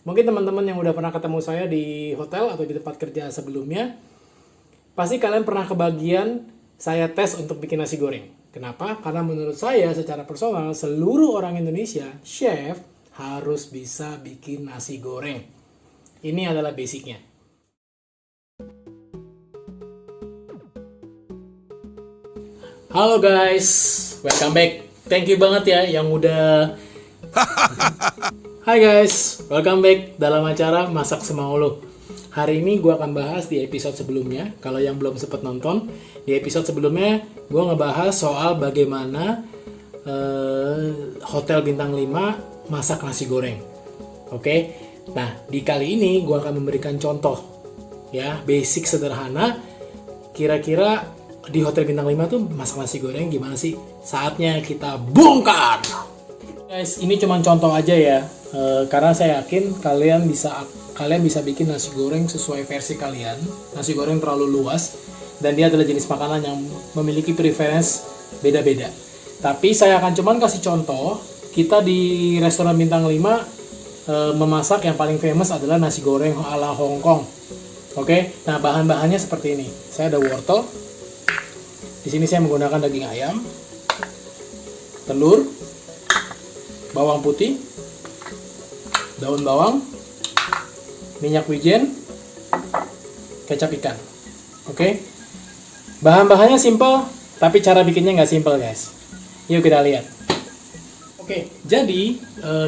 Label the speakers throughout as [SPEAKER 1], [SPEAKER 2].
[SPEAKER 1] Mungkin teman-teman yang udah pernah ketemu saya di hotel atau di tempat kerja sebelumnya, pasti kalian pernah kebagian saya tes untuk bikin nasi goreng. Kenapa? Karena menurut saya secara personal, seluruh orang Indonesia, chef, harus bisa bikin nasi goreng. Ini adalah basicnya. Halo guys, welcome back. Thank you banget ya yang udah... Hai guys, welcome back dalam acara Masak Semau Lo. Hari ini gue akan bahas di episode sebelumnya. Kalau yang belum sempat nonton, di episode sebelumnya gue ngebahas soal bagaimana Hotel Bintang 5 masak nasi goreng. Oke, nah di kali ini gue akan memberikan contoh, ya, basic sederhana. Kira-kira di Hotel Bintang 5 tuh masak nasi goreng gimana sih? Saatnya kita bongkar. Guys, ini cuma contoh aja ya, karena saya yakin kalian bisa bikin nasi goreng sesuai versi kalian. Nasi goreng terlalu luas dan dia adalah jenis makanan yang memiliki preference beda-beda. Tapi saya akan cuma kasih contoh. Kita di restoran Bintang 5 memasak yang paling famous adalah nasi goreng ala Hong Kong. Oke, nah bahan-bahannya seperti ini. Saya ada wortel. Di sini saya menggunakan daging ayam, telur, bawang putih, daun bawang, minyak wijen, kecap ikan. Oke, bahan-bahannya simple, tapi cara bikinnya nggak simple guys. Yuk kita lihat. Oke, jadi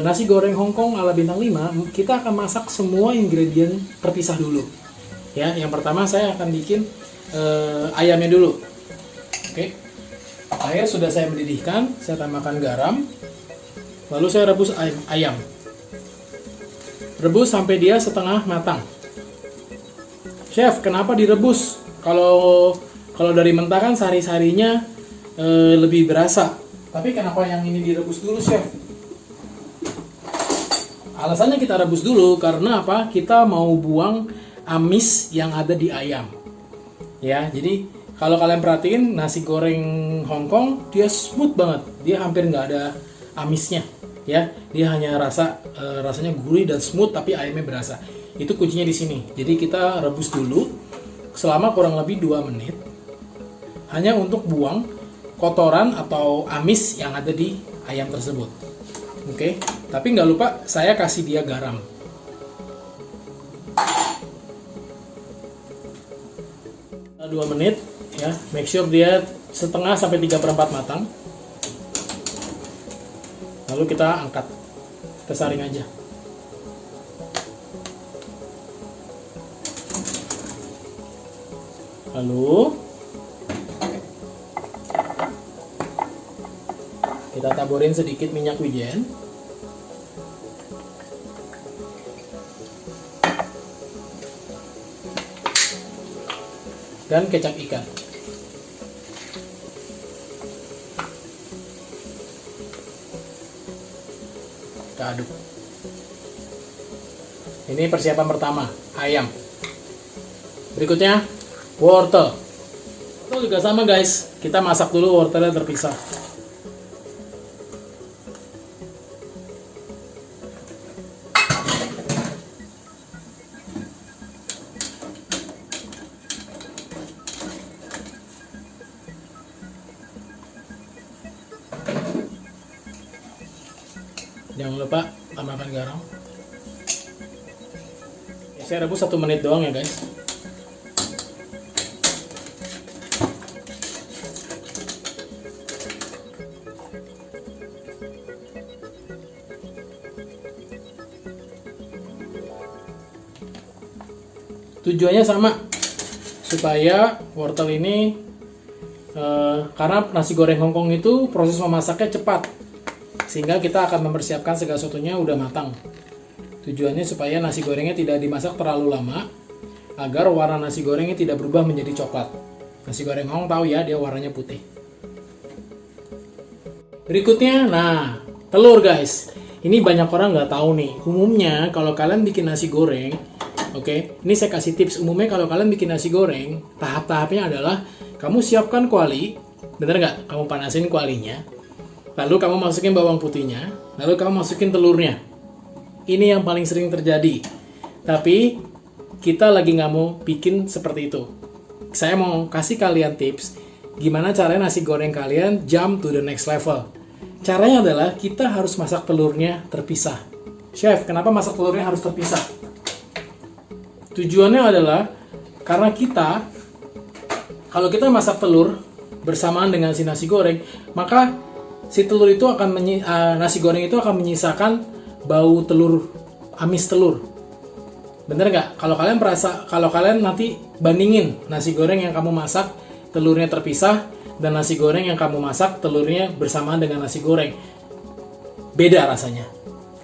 [SPEAKER 1] nasi goreng Hong Kong ala Bintang 5 kita akan masak semua ingredient terpisah dulu. Ya, yang pertama saya akan bikin ayamnya dulu. Oke, air sudah saya mendidihkan, saya tambahkan garam, lalu saya rebus ayam. Rebus sampai dia setengah matang. Chef, kenapa direbus? Kalau dari mentah kan sari-sarinya lebih berasa. Tapi kenapa yang ini direbus dulu, Chef? Alasannya kita rebus dulu karena apa? Kita mau buang amis yang ada di ayam. Ya, jadi kalau kalian perhatiin nasi goreng Hong Kong dia smooth banget, dia hampir nggak ada amisnya, ya. Dia hanya rasanya gurih dan smooth, tapi ayamnya berasa. Itu kuncinya di sini. Jadi kita rebus dulu selama kurang lebih 2 menit, hanya untuk buang kotoran atau amis yang ada di ayam tersebut. Oke, tapi nggak lupa saya kasih dia garam. Setelah 2 menit. Ya, make sure dia setengah sampai 3/4 matang. Lalu kita angkat, kita saring aja. Lalu kita taburin sedikit minyak wijen. Dan kecap ikan. Kita aduk. Ini persiapan pertama, ayam. Berikutnya, wortel. Wortel juga sama guys. Kita masak dulu wortelnya terpisah. Jangan lupa tambahkan garam. Saya rebus 1 menit doang ya guys. Tujuannya sama, supaya wortel ini karena nasi goreng Hong Kong itu proses memasaknya cepat, sehingga kita akan mempersiapkan segala sesuatunya udah matang. Tujuannya supaya nasi gorengnya tidak dimasak terlalu lama, agar warna nasi gorengnya tidak berubah menjadi coklat. Nasi goreng Hong tahu ya, dia warnanya putih. Berikutnya, nah, telur guys. Ini banyak orang nggak tahu nih. Umumnya kalau kalian bikin nasi goreng, oke, ini saya kasih tips. Umumnya kalau kalian bikin nasi goreng, tahap-tahapnya adalah kamu siapkan kuali, bener nggak? Kamu panasin kualinya. Lalu kamu masukin bawang putihnya, lalu kamu masukin telurnya. Ini yang paling sering terjadi. Tapi kita lagi nggak mau bikin seperti itu. Saya mau kasih kalian tips gimana caranya nasi goreng kalian jump to the next level. Caranya adalah kita harus masak telurnya terpisah. Chef, kenapa masak telurnya harus terpisah? Tujuannya adalah karena kalau kita masak telur bersamaan dengan si nasi goreng, maka si telur itu akan nasi goreng itu akan menyisakan bau telur, amis telur. Bener nggak? Kalau kalian nanti bandingin nasi goreng yang kamu masak telurnya terpisah dan nasi goreng yang kamu masak telurnya bersamaan dengan nasi goreng, beda rasanya.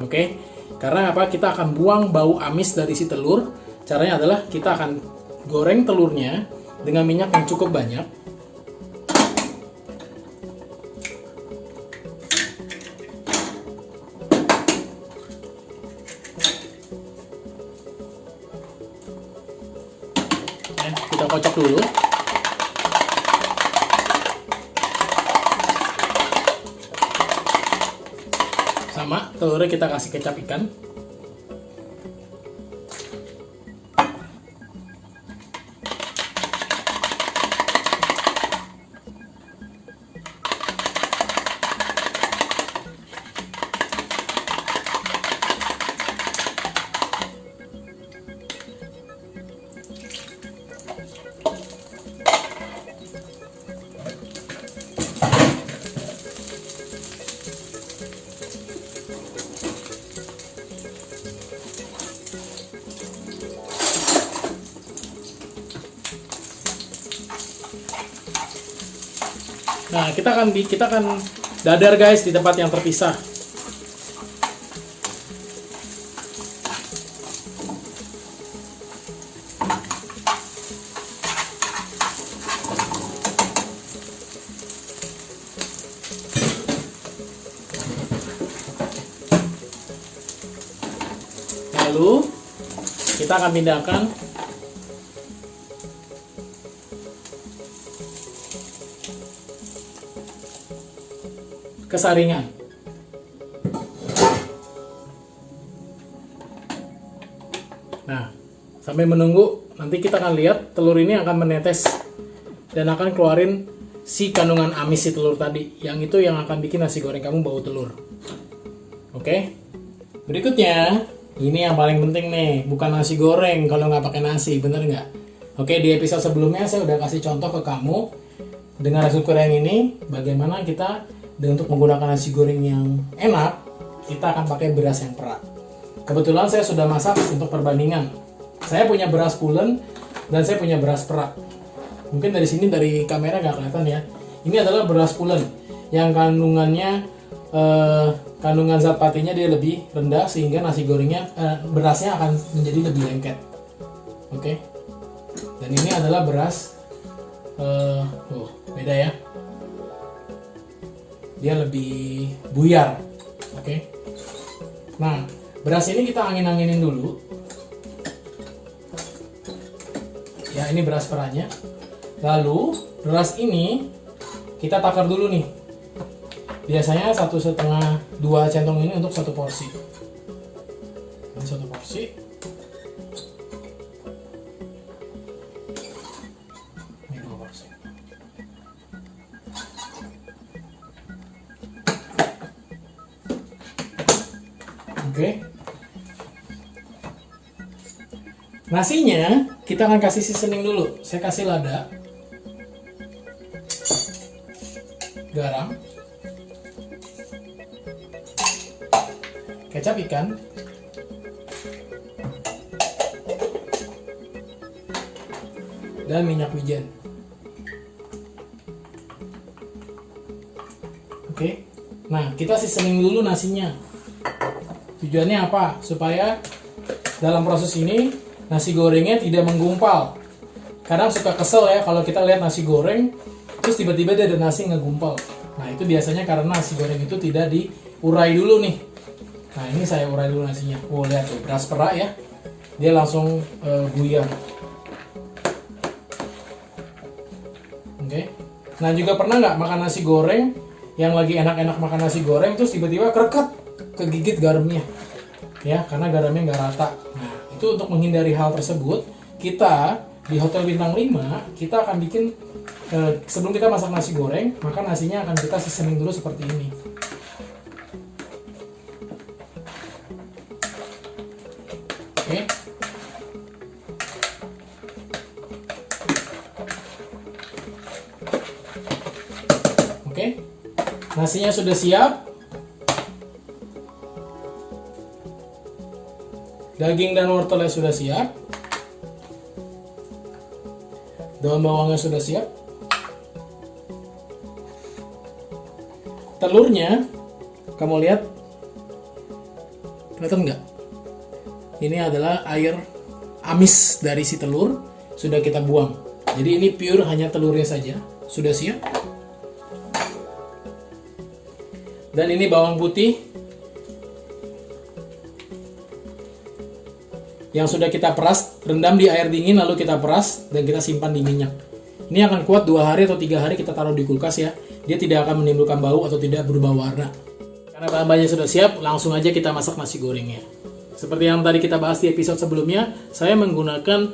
[SPEAKER 1] Oke? Karena apa? Kita akan buang bau amis dari si telur. Caranya adalah kita akan goreng telurnya dengan minyak yang cukup banyak. Kita kocok dulu. Sama, telurnya kita kasih kecap ikan. Nah, kita akan dadar guys di tempat yang terpisah. Lalu kita akan pindahkan kesaringan. Nah, sambil menunggu, nanti kita akan lihat telur ini akan menetes dan akan keluarin si kandungan amis si telur tadi. Yang itu yang akan bikin nasi goreng kamu bau telur. Oke? Berikutnya, ini yang paling penting nih, bukan nasi goreng kalau nggak pakai nasi, bener nggak? Oke, di episode sebelumnya saya udah kasih contoh ke kamu dengan nasi goreng ini, bagaimana kita dan untuk menggunakan nasi goreng yang enak, kita akan pakai beras yang perak. Kebetulan saya sudah masak untuk perbandingan. Saya punya beras pulen dan saya punya beras perak. Mungkin dari sini dari kamera nggak kelihatan ya. Ini adalah beras pulen yang kandungannya kandungan zat patinya dia lebih rendah sehingga nasi gorengnya berasnya akan menjadi lebih lengket. Oke. Dan ini adalah beras beda ya. Dia lebih buyar. Oke. Nah, beras ini kita angin-anginin dulu. Ya, ini beras peraknya. Lalu, beras ini kita takar dulu nih. Biasanya 1,5 2 centong ini untuk 1 porsi. Ini 1 porsi. Ini 2 porsi. Oke. Nasinya kita akan kasih seasoning dulu. Saya kasih lada, garam, kecap ikan, dan minyak wijen. Oke. Nah, kita seasoning dulu nasinya. Tujuannya apa? Supaya dalam proses ini nasi gorengnya tidak menggumpal. Kadang suka kesel ya kalau kita lihat nasi goreng terus tiba-tiba ada nasi ngegumpal. Nah, itu biasanya karena nasi goreng itu tidak diurai dulu nih. Nah, ini saya urai dulu nasinya. Oh, lihat tuh, beras perak ya. Dia langsung buyar. Oke. Nah, juga pernah nggak makan nasi goreng yang lagi enak-enak makan nasi goreng terus tiba-tiba kerekat kegigit garamnya. ya, karena garamnya nggak rata. Nah, itu untuk menghindari hal tersebut, kita di Hotel Bintang 5 kita akan bikin sebelum kita masak nasi goreng, maka nasinya akan kita seasoning dulu seperti ini. Oke. Oke. Nasinya sudah siap. Daging dan wortelnya sudah siap. Daun bawangnya sudah siap. Telurnya, kamu lihat, kelihatan nggak? Ini adalah air amis dari si telur, sudah kita buang. Jadi ini pure hanya telurnya saja, sudah siap. Dan ini bawang putih yang sudah kita peras, rendam di air dingin lalu kita peras dan kita simpan di minyak. Ini akan kuat 2 hari atau 3 hari kita taruh di kulkas ya. Dia tidak akan menimbulkan bau atau tidak berubah warna. Karena bahan-bahannya sudah siap, langsung aja kita masak nasi gorengnya. Seperti yang tadi kita bahas di episode sebelumnya, saya menggunakan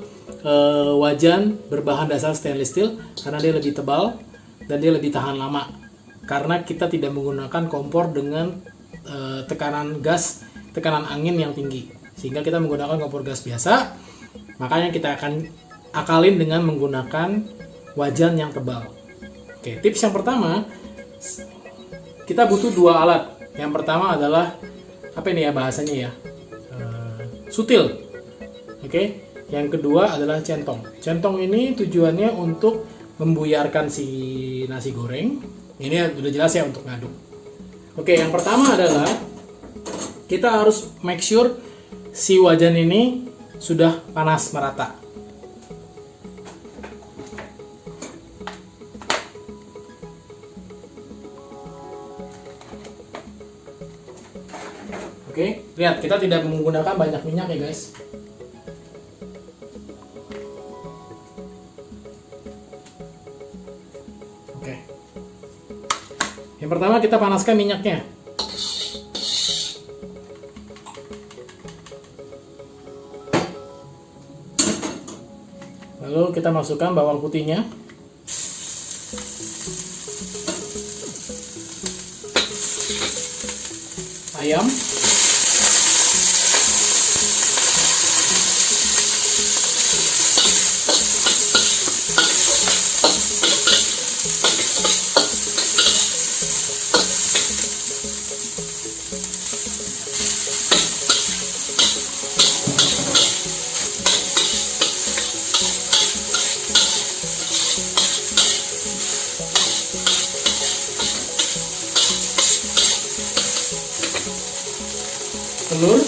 [SPEAKER 1] wajan berbahan dasar stainless steel karena dia lebih tebal dan dia lebih tahan lama. Karena kita tidak menggunakan kompor dengan tekanan angin yang tinggi. Sehingga kita menggunakan kompor gas biasa, makanya kita akan akalin dengan menggunakan wajan yang tebal. Oke, tips yang pertama, kita butuh 2 alat. Yang pertama adalah, apa ini ya bahasanya ya? Sutil. Oke, yang kedua adalah centong. Centong ini tujuannya untuk membuyarkan si nasi goreng. Ini udah jelas ya untuk ngaduk. Oke, yang pertama adalah kita harus make sure si wajan ini sudah panas merata. Oke, lihat kita tidak menggunakan banyak minyak ya guys. Oke. Yang pertama kita panaskan minyaknya. Lalu kita masukkan bawang putihnya. Ayam. Telur,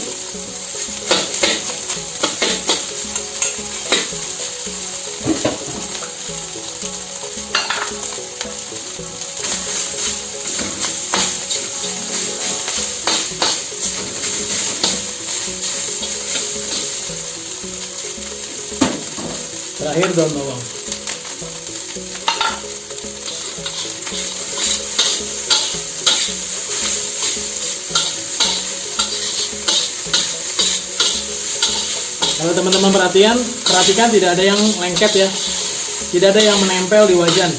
[SPEAKER 1] terakhir daun bawang. Kalau teman-teman perhatikan tidak ada yang lengket ya, tidak ada yang menempel di wajan.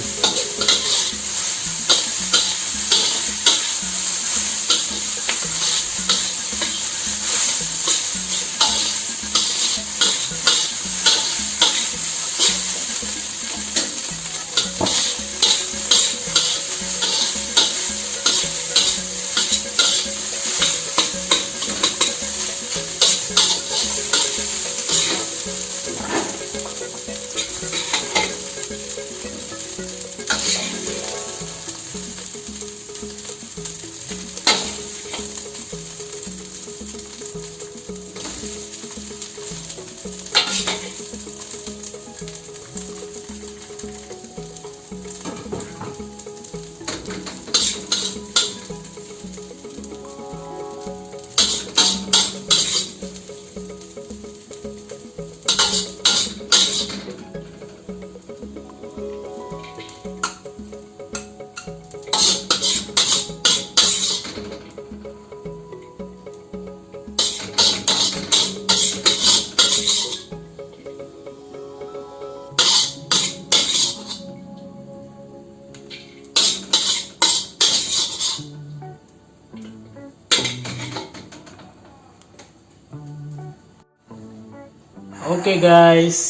[SPEAKER 1] Oke guys,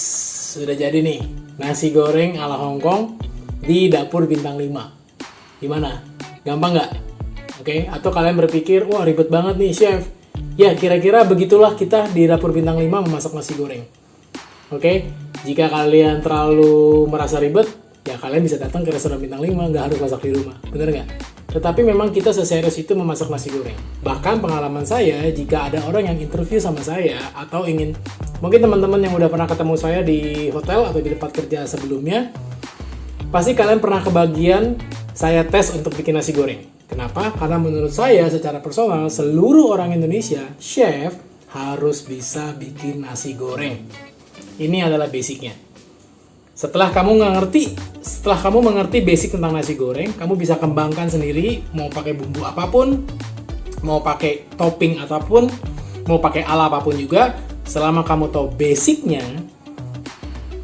[SPEAKER 1] sudah jadi nih nasi goreng ala Hongkong di dapur bintang 5. Gimana? Gampang nggak? Oke, atau kalian berpikir, wah ribet banget nih chef. Ya kira-kira begitulah kita di dapur bintang 5 memasak nasi goreng. Oke, jika kalian terlalu merasa ribet, ya kalian bisa datang ke restoran bintang 5, nggak harus masak di rumah. Bener nggak? Tetapi memang kita seserius itu memasak nasi goreng. Bahkan pengalaman saya, jika ada orang yang interview sama saya, atau ingin, mungkin teman-teman yang udah pernah ketemu saya di hotel atau di tempat kerja sebelumnya, pasti kalian pernah kebagian saya tes untuk bikin nasi goreng. Kenapa? Karena menurut saya secara personal, seluruh orang Indonesia, chef, harus bisa bikin nasi goreng. Ini adalah basicnya. Setelah kamu mengerti basic tentang nasi goreng, kamu bisa kembangkan sendiri, mau pakai bumbu apapun, mau pakai topping apapun, mau pakai ala apapun juga, selama kamu tahu basicnya.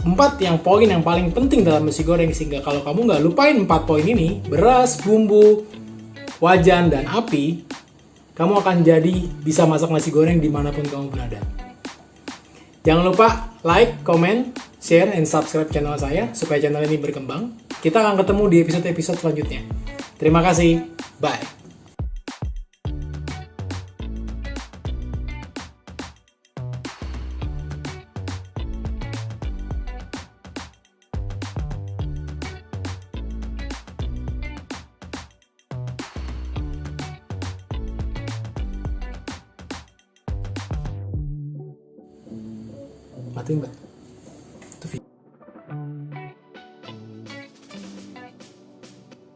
[SPEAKER 1] 4 poin yang paling penting dalam nasi goreng, sehingga kalau kamu nggak lupain 4 poin ini, beras, bumbu, wajan, dan api, kamu akan jadi bisa masak nasi goreng dimanapun kamu berada. Jangan lupa like, comment, share, and subscribe channel saya supaya channel ini berkembang. Kita akan ketemu di episode-episode selanjutnya. Terima kasih. Bye. Matiin, Mbak.